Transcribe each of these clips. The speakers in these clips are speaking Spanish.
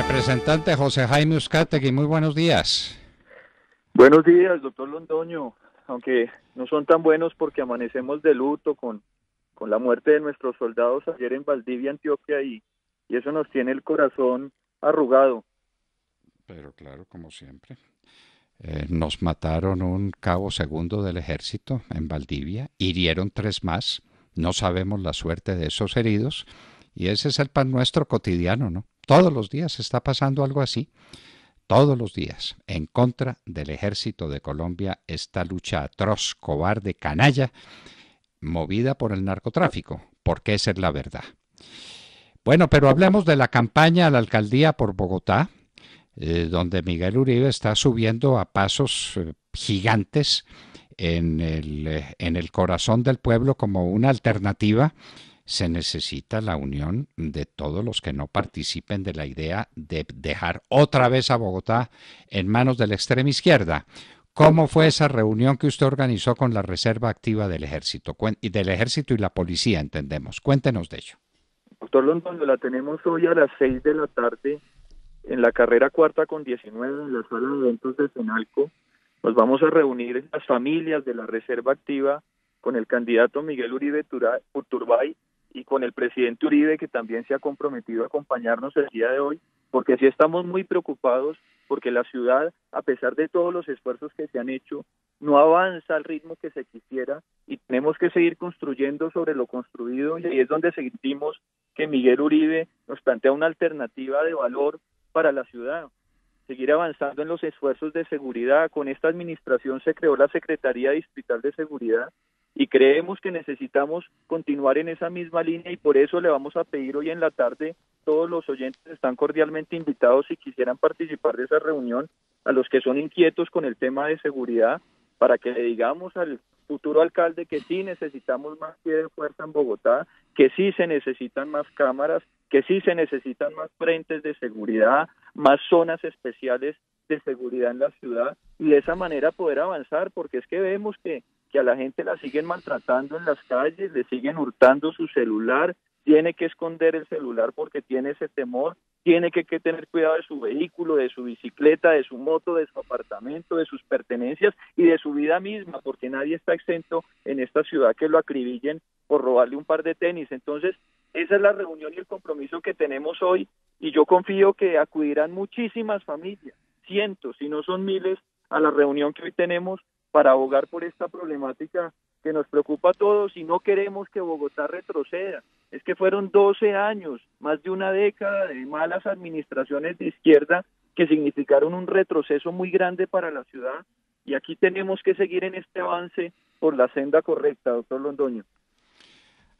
Representante José Jaime Uzcategui, muy buenos días. Buenos días, doctor Londoño, aunque no son tan buenos porque amanecemos de luto con la muerte de nuestros soldados ayer en Valdivia, Antioquia, y eso nos tiene el corazón arrugado. Pero claro, como siempre. Nos mataron un cabo segundo del ejército en Valdivia, hirieron 3 más, no sabemos la suerte de esos heridos, y ese es el pan nuestro cotidiano, ¿no? Todos los días está pasando algo así. Todos los días, en contra del ejército de Colombia, esta lucha atroz, cobarde, canalla, movida por el narcotráfico, porque esa es la verdad. Bueno, pero hablemos de la campaña a la alcaldía por Bogotá, donde Miguel Uribe está subiendo a pasos gigantes en el corazón del pueblo como una alternativa. Se necesita la unión de todos los que no participen de la idea de dejar otra vez a Bogotá en manos de la extrema izquierda. ¿Cómo fue esa reunión que usted organizó con la Reserva Activa del Ejército y la policía, entendemos? Cuéntenos de ello. Doctor Londoño, la tenemos hoy a las 6 de la tarde en la carrera cuarta con 19 en la sala de eventos de Senalco. Nos vamos a reunir las familias de la Reserva Activa con el candidato Miguel Uribe Turbay y con el presidente Uribe, que también se ha comprometido a acompañarnos el día de hoy, porque sí estamos muy preocupados porque la ciudad, a pesar de todos los esfuerzos que se han hecho, no avanza al ritmo que se quisiera y tenemos que seguir construyendo sobre lo construido, y ahí es donde sentimos que Miguel Uribe nos plantea una alternativa de valor para la ciudad. Seguir avanzando en los esfuerzos de seguridad. Con esta administración se creó la Secretaría Distrital de Seguridad y creemos que necesitamos continuar en esa misma línea, y por eso le vamos a pedir hoy en la tarde, todos los oyentes están cordialmente invitados si quisieran participar de esa reunión, a los que son inquietos con el tema de seguridad, para que le digamos al futuro alcalde que sí necesitamos más pie de fuerza en Bogotá, que sí se necesitan más cámaras, que sí se necesitan más frentes de seguridad, más zonas especiales de seguridad en la ciudad, y de esa manera poder avanzar, porque es que vemos que a la gente la siguen maltratando en las calles, le siguen hurtando su celular, tiene que esconder el celular porque tiene ese temor, tiene que tener cuidado de su vehículo, de su bicicleta, de su moto, de su apartamento, de sus pertenencias y de su vida misma, porque nadie está exento en esta ciudad que lo acribillen por robarle un par de tenis. Entonces, esa es la reunión y el compromiso que tenemos hoy, y yo confío que acudirán muchísimas familias, cientos, si no son miles, a la reunión que hoy tenemos para abogar por esta problemática que nos preocupa a todos, y no queremos que Bogotá retroceda. Es que fueron 12 años, más de una década de malas administraciones de izquierda que significaron un retroceso muy grande para la ciudad, y aquí tenemos que seguir en este avance por la senda correcta, doctor Londoño.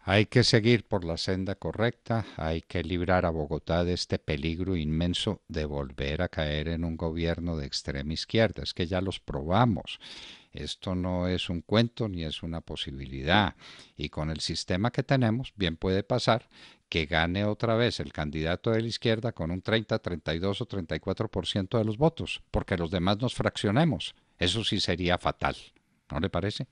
Hay que seguir por la senda correcta, hay que librar a Bogotá de este peligro inmenso de volver a caer en un gobierno de extrema izquierda. Es que ya los probamos. Esto no es un cuento ni es una posibilidad. Y con el sistema que tenemos, bien puede pasar que gane otra vez el candidato de la izquierda con un 30, 32 o 34% de los votos, porque los demás nos fraccionemos. Eso sí sería fatal. ¿No le parece?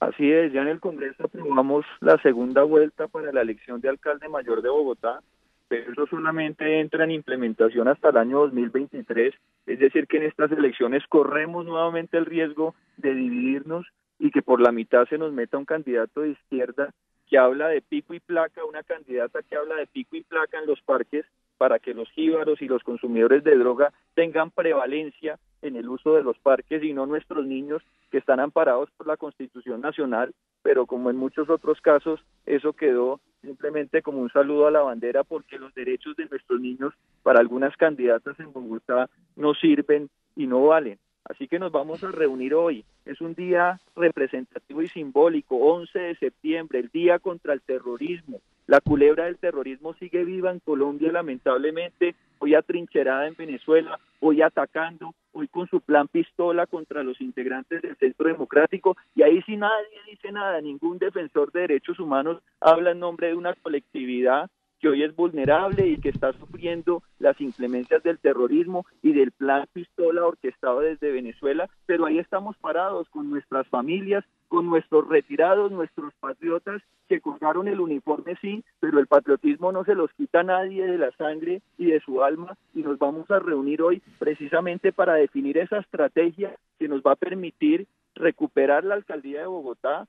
Así es, ya en el Congreso aprobamos la segunda vuelta para la elección de alcalde mayor de Bogotá, pero eso solamente entra en implementación hasta el año 2023, es decir, que en estas elecciones corremos nuevamente el riesgo de dividirnos y que por la mitad se nos meta un candidato de izquierda que habla de pico y placa, una candidata que habla de pico y placa en los parques para que los jíbaros y los consumidores de droga tengan prevalencia en el uso de los parques y no nuestros niños, que están amparados por la Constitución Nacional, pero como en muchos otros casos, eso quedó simplemente como un saludo a la bandera, porque los derechos de nuestros niños para algunas candidatas en Bogotá no sirven y no valen. Así que nos vamos a reunir hoy. Es un día representativo y simbólico, 11 de septiembre, el día contra el terrorismo. La culebra del terrorismo sigue viva en Colombia, lamentablemente, hoy atrincherada en Venezuela, hoy atacando, hoy con su plan pistola contra los integrantes del Centro Democrático, y ahí sí nadie dice nada, ningún defensor de derechos humanos habla en nombre de una colectividad que hoy es vulnerable y que está sufriendo las inclemencias del terrorismo y del plan Pistola orquestado desde Venezuela, pero ahí estamos parados con nuestras familias, con nuestros retirados, nuestros patriotas que colgaron el uniforme, sí, pero el patriotismo no se los quita a nadie de la sangre y de su alma, y nos vamos a reunir hoy precisamente para definir esa estrategia que nos va a permitir recuperar la alcaldía de Bogotá,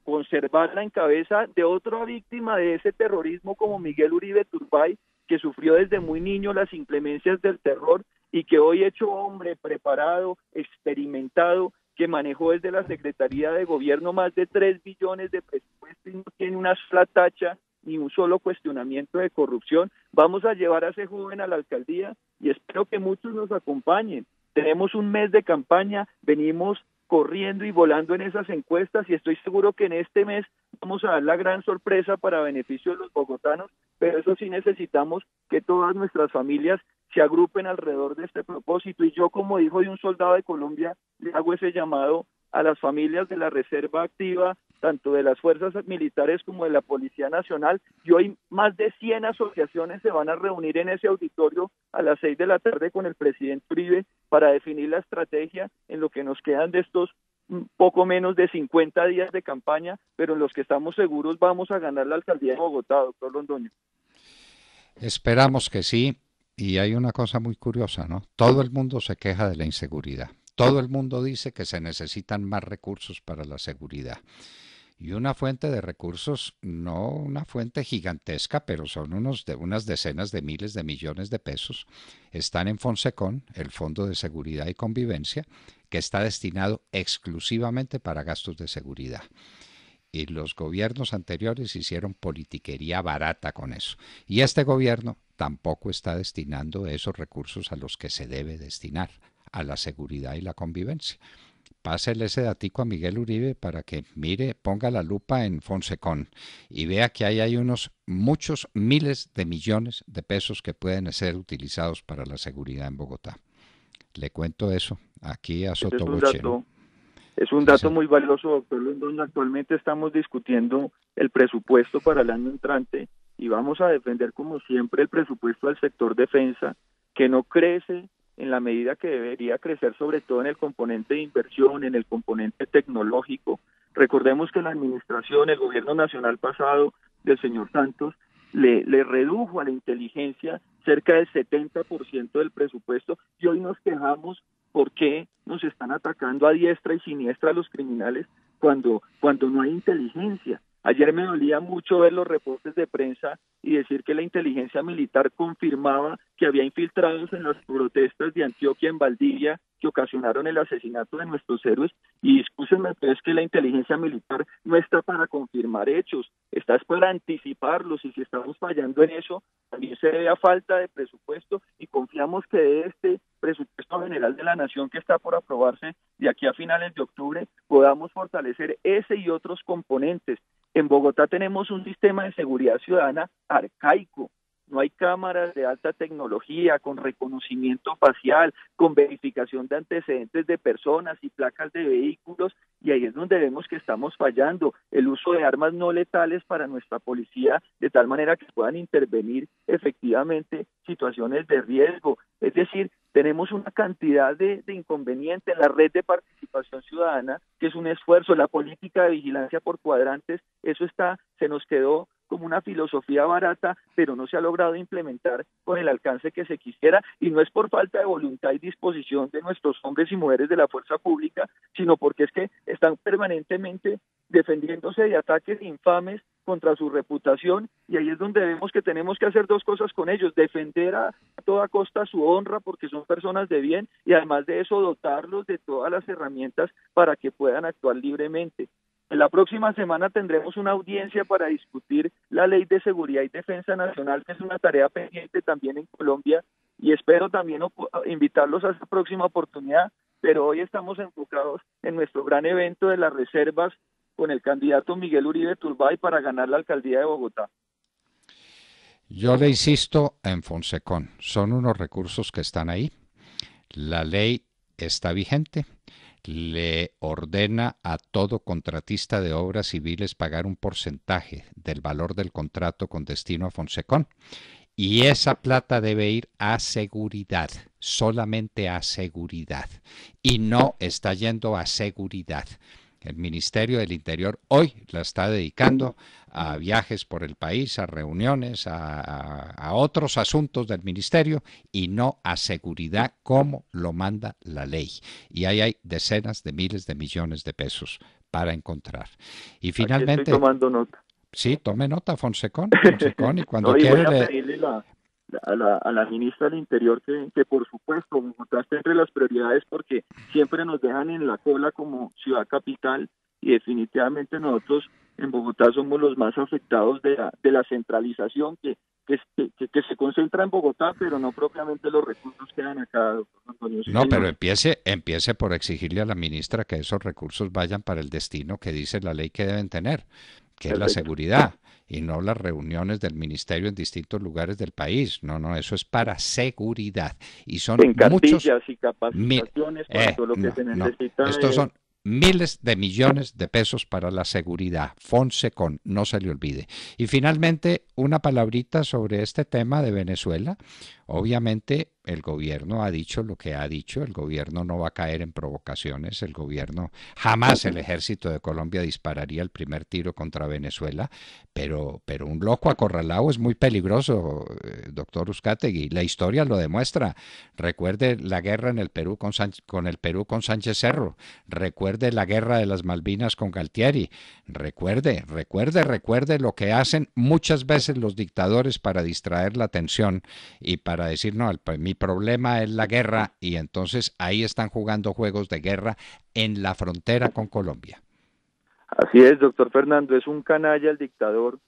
conservarla en cabeza de otra víctima de ese terrorismo como Miguel Uribe Turbay, que sufrió desde muy niño las inclemencias del terror y que hoy hecho hombre, preparado, experimentado, que manejó desde la Secretaría de Gobierno más de 3 billones de presupuesto y no tiene una sola tacha ni un solo cuestionamiento de corrupción. Vamos a llevar a ese joven a la alcaldía y espero que muchos nos acompañen. Tenemos un mes de campaña, venimos corriendo y volando en esas encuestas y estoy seguro que en este mes vamos a dar la gran sorpresa para beneficio de los bogotanos, pero eso sí necesitamos que todas nuestras familias se agrupen alrededor de este propósito y yo, como hijo de un soldado de Colombia, le hago ese llamado a las familias de la Reserva Activa, tanto de las fuerzas militares como de la Policía Nacional, y hoy más de 100 asociaciones se van a reunir en ese auditorio a las 6 de la tarde con el presidente Uribe para definir la estrategia en lo que nos quedan de estos poco menos de 50 días de campaña, pero en los que estamos seguros vamos a ganar la alcaldía de Bogotá, doctor Londoño. Esperamos que sí. Y hay una cosa muy curiosa, ¿no? Todo el mundo se queja de la inseguridad. Todo el mundo dice que se necesitan más recursos para la seguridad. Y una fuente de recursos, no una fuente gigantesca, pero son unas decenas de miles de millones de pesos, están en Fonsecon, el Fondo de Seguridad y Convivencia, que está destinado exclusivamente para gastos de seguridad. Y los gobiernos anteriores hicieron politiquería barata con eso. Y este gobierno tampoco está destinando esos recursos a los que se debe destinar, a la seguridad y la convivencia. Pásele ese datico a Miguel Uribe para que mire, ponga la lupa en Fonsecon y vea que ahí hay unos muchos miles de millones de pesos que pueden ser utilizados para la seguridad en Bogotá. Le cuento eso aquí a Sotoboche, ¿no? Es un dato muy valioso, doctor Londoño. Actualmente estamos discutiendo el presupuesto para el año entrante y vamos a defender como siempre el presupuesto del sector defensa, que no crece en la medida que debería crecer, sobre todo en el componente de inversión, en el componente tecnológico. Recordemos que la administración, el gobierno nacional pasado del señor Santos, le redujo a la inteligencia cerca del 70% del presupuesto y hoy nos quejamos por qué nos están atacando a diestra y siniestra los criminales cuando no hay inteligencia. Ayer me dolía mucho ver los reportes de prensa y decir que la inteligencia militar confirmaba que había infiltrados en las protestas de Antioquia, en Valdivia, que ocasionaron el asesinato de nuestros héroes. Y discúlpenme, pero es que la inteligencia militar no está para confirmar hechos, está para anticiparlos, y si estamos fallando en eso, también se debe a falta de presupuesto, y confiamos que de este presupuesto general de la Nación que está por aprobarse de aquí a finales de octubre, podamos fortalecer ese y otros componentes. En Bogotá tenemos un sistema de seguridad ciudadana arcaico. No hay cámaras de alta tecnología, con reconocimiento facial, con verificación de antecedentes de personas y placas de vehículos, y ahí es donde vemos que estamos fallando. El uso de armas no letales para nuestra policía, de tal manera que puedan intervenir efectivamente situaciones de riesgo. Es decir, tenemos una cantidad de inconvenientes. La red de participación ciudadana, que es un esfuerzo, la política de vigilancia por cuadrantes, eso se nos quedó como una filosofía barata, pero no se ha logrado implementar con el alcance que se quisiera, y no es por falta de voluntad y disposición de nuestros hombres y mujeres de la fuerza pública, sino porque es que están permanentemente defendiéndose de ataques infames contra su reputación, y ahí es donde vemos que tenemos que hacer dos cosas con ellos: defender a toda costa su honra porque son personas de bien, y además de eso dotarlos de todas las herramientas para que puedan actuar libremente. En la próxima semana tendremos una audiencia para discutir la Ley de Seguridad y Defensa Nacional, que es una tarea pendiente también en Colombia, y espero también invitarlos a esta próxima oportunidad, pero hoy estamos enfocados en nuestro gran evento de las reservas con el candidato Miguel Uribe Turbay para ganar la alcaldía de Bogotá. Yo le insisto en Fonsecon, son unos recursos que están ahí, la ley está vigente, le ordena a todo contratista de obras civiles pagar un porcentaje del valor del contrato con destino a Fonsecón. Y esa plata debe ir a seguridad, solamente a seguridad. Y no está yendo a seguridad. El Ministerio del Interior hoy la está dedicando a viajes por el país, a reuniones, a otros asuntos del Ministerio y no a seguridad como lo manda la ley. Y ahí hay decenas de miles de millones de pesos para encontrar. Y Aquí estoy finalmente, tomando nota. sí, tome nota, Fonsecón, Fonsecón, y cuando No, y voy quiere a le... pedirle a la ministra del Interior que por supuesto Bogotá esté entre las prioridades porque siempre nos dejan en la cola como ciudad capital y definitivamente nosotros en Bogotá somos los más afectados de la centralización que se concentra en Bogotá, pero no propiamente los recursos quedan acá, doctor Antonio. Sí, No, pero señor. empiece por exigirle a la ministra que esos recursos vayan para el destino que dice la ley que deben tener, que es la Perfecto. seguridad, y no las reuniones del ministerio en distintos lugares del país. No, no, eso es para seguridad. Y son En muchos cartillas y capacitaciones cuando lo que no, se no. necesita Estos es son miles de millones de pesos para la seguridad. Fonsecon, no se le olvide. Y finalmente, una palabrita sobre este tema de Venezuela. Obviamente, el gobierno ha dicho lo que ha dicho. El gobierno no va a caer en provocaciones. El gobierno, jamás el ejército de Colombia dispararía el primer tiro contra Venezuela. Pero un loco acorralado es muy peligroso, doctor Uzcategui. La historia lo demuestra. Recuerde la guerra en el Perú con el Perú con Sánchez Cerro. Recuerde la guerra de las Malvinas con Galtieri. Recuerde lo que hacen muchas veces los dictadores para distraer la atención y para decir, no, mi problema es la guerra, y entonces ahí están jugando juegos de guerra en la frontera con Colombia. así es, doctor Fernando, es un canalla el dictador,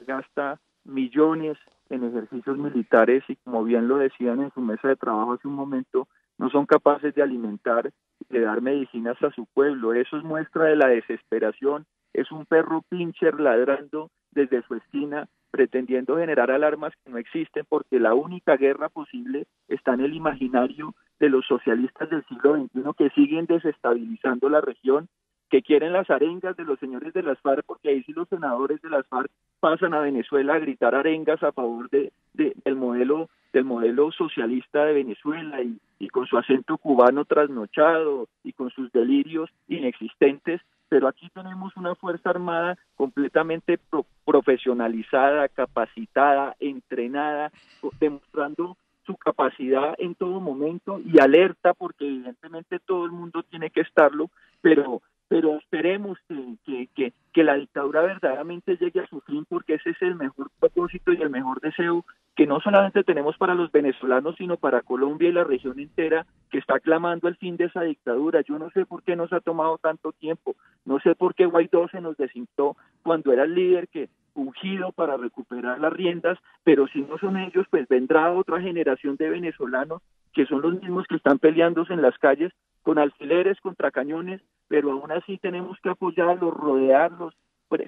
gasta millones en ejercicios militares y como bien lo decían en su mesa de trabajo hace un momento, no son capaces de alimentar y de dar medicinas a su pueblo. Eso es muestra de la desesperación, es un perro pincher ladrando desde su esquina, pretendiendo generar alarmas que no existen porque la única guerra posible está en el imaginario de los socialistas del siglo XXI que siguen desestabilizando la región, que quieren las arengas de los señores de las FARC, porque ahí sí los senadores de las FARC pasan a Venezuela a gritar arengas a favor del modelo socialista de Venezuela y con su acento cubano trasnochado y con sus delirios inexistentes, pero aquí tenemos una Fuerza Armada completamente profesionalizada, capacitada, entrenada, demostrando su capacidad en todo momento y alerta, porque evidentemente todo el mundo tiene que estarlo, pero esperemos que la dictadura verdaderamente llegue a su fin, porque ese es el mejor propósito y el mejor deseo que no solamente tenemos para los venezolanos, sino para Colombia y la región entera, que está clamando el fin de esa dictadura. Yo no sé por qué nos ha tomado tanto tiempo, no sé por qué Guaidó se nos desintó cuando era el líder que ungido para recuperar las riendas, pero si no son ellos, pues vendrá otra generación de venezolanos que son los mismos que están peleándose en las calles con alfileres, contra cañones, pero aún así tenemos que apoyarlos, rodearlos,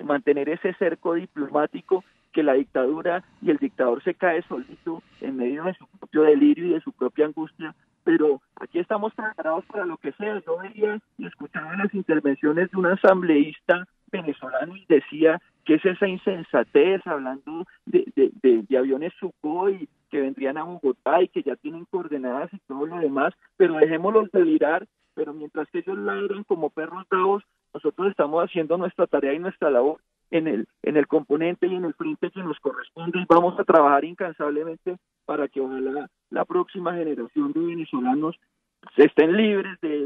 mantener ese cerco diplomático, que la dictadura y el dictador se cae solito en medio de su propio delirio y de su propia angustia, pero aquí estamos preparados para lo que sea. Yo veía y escuchaba las intervenciones de un asambleísta venezolano y decía que es esa insensatez, hablando de aviones Sukhoi que vendrían a Bogotá y que ya tienen coordenadas y todo lo demás, pero dejémoslos delirar. Pero mientras que ellos ladran como perros bravos, nosotros estamos haciendo nuestra tarea y nuestra labor en el componente y en el frente que nos corresponde, y vamos a trabajar incansablemente para que ojalá la próxima generación de venezolanos estén libres de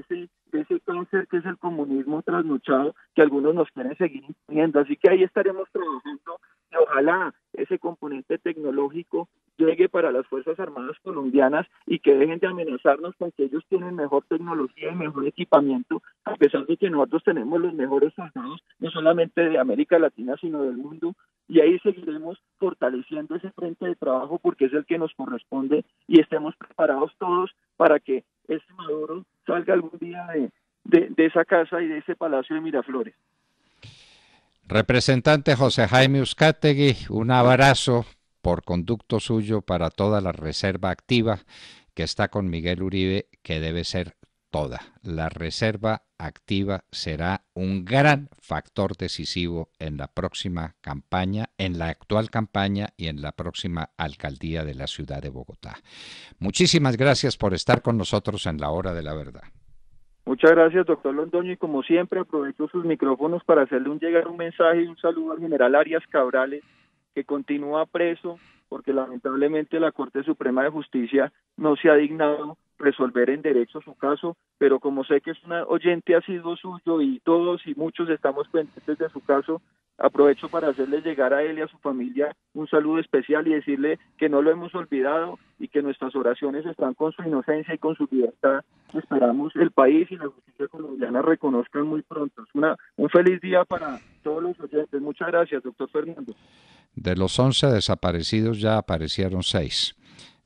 ese cáncer que es el comunismo trasnochado que algunos nos quieren seguir imponiendo. Así que ahí estaremos trabajando y ojalá ese componente tecnológico llegue para las Fuerzas Armadas colombianas y que dejen de amenazarnos con que ellos tienen mejor tecnología y mejor equipamiento, a pesar de que nosotros tenemos los mejores soldados, no solamente de América Latina, sino del mundo, y ahí seguiremos fortaleciendo ese frente de trabajo porque es el que nos corresponde y estemos preparados todos para que este Maduro salga algún día de esa casa y de ese palacio de Miraflores. Representante José Jaime Uzcategui, un abrazo por conducto suyo para toda la reserva activa que está con Miguel Uribe, que debe ser toda. La reserva activa será un gran factor decisivo en la próxima campaña, en la actual campaña y en la próxima alcaldía de la ciudad de Bogotá. Muchísimas gracias por estar con nosotros en la hora de la verdad. Muchas gracias, doctor Londoño, y como siempre aprovecho sus micrófonos para hacerle llegar un mensaje y un saludo al general Arias Cabrales, que continúa preso porque lamentablemente la Corte Suprema de Justicia no se ha dignado resolver en derecho su caso, pero como sé que es un oyente asiduo suyo y todos y muchos estamos pendientes de su caso, aprovecho para hacerle llegar a él y a su familia un saludo especial y decirle que no lo hemos olvidado y que nuestras oraciones están con su inocencia y con su libertad. Esperamos el país y la justicia colombiana reconozcan muy pronto. Es un feliz día para todos los oyentes. Muchas gracias, doctor Fernando. De los 11 desaparecidos ya aparecieron 6.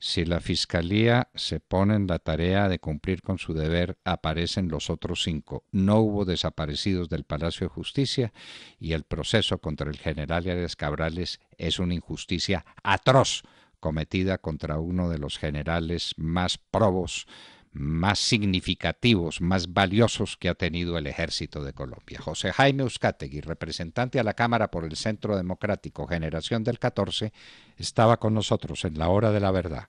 Si la Fiscalía se pone en la tarea de cumplir con su deber, aparecen los otros 5. No hubo desaparecidos del Palacio de Justicia y el proceso contra el general Arias Cabrales es una injusticia atroz cometida contra uno de los generales más probos, más significativos, más valiosos que ha tenido el Ejército de Colombia. José Jaime Uzcategui, representante a la Cámara por el Centro Democrático Generación del 14, estaba con nosotros en la hora de la verdad.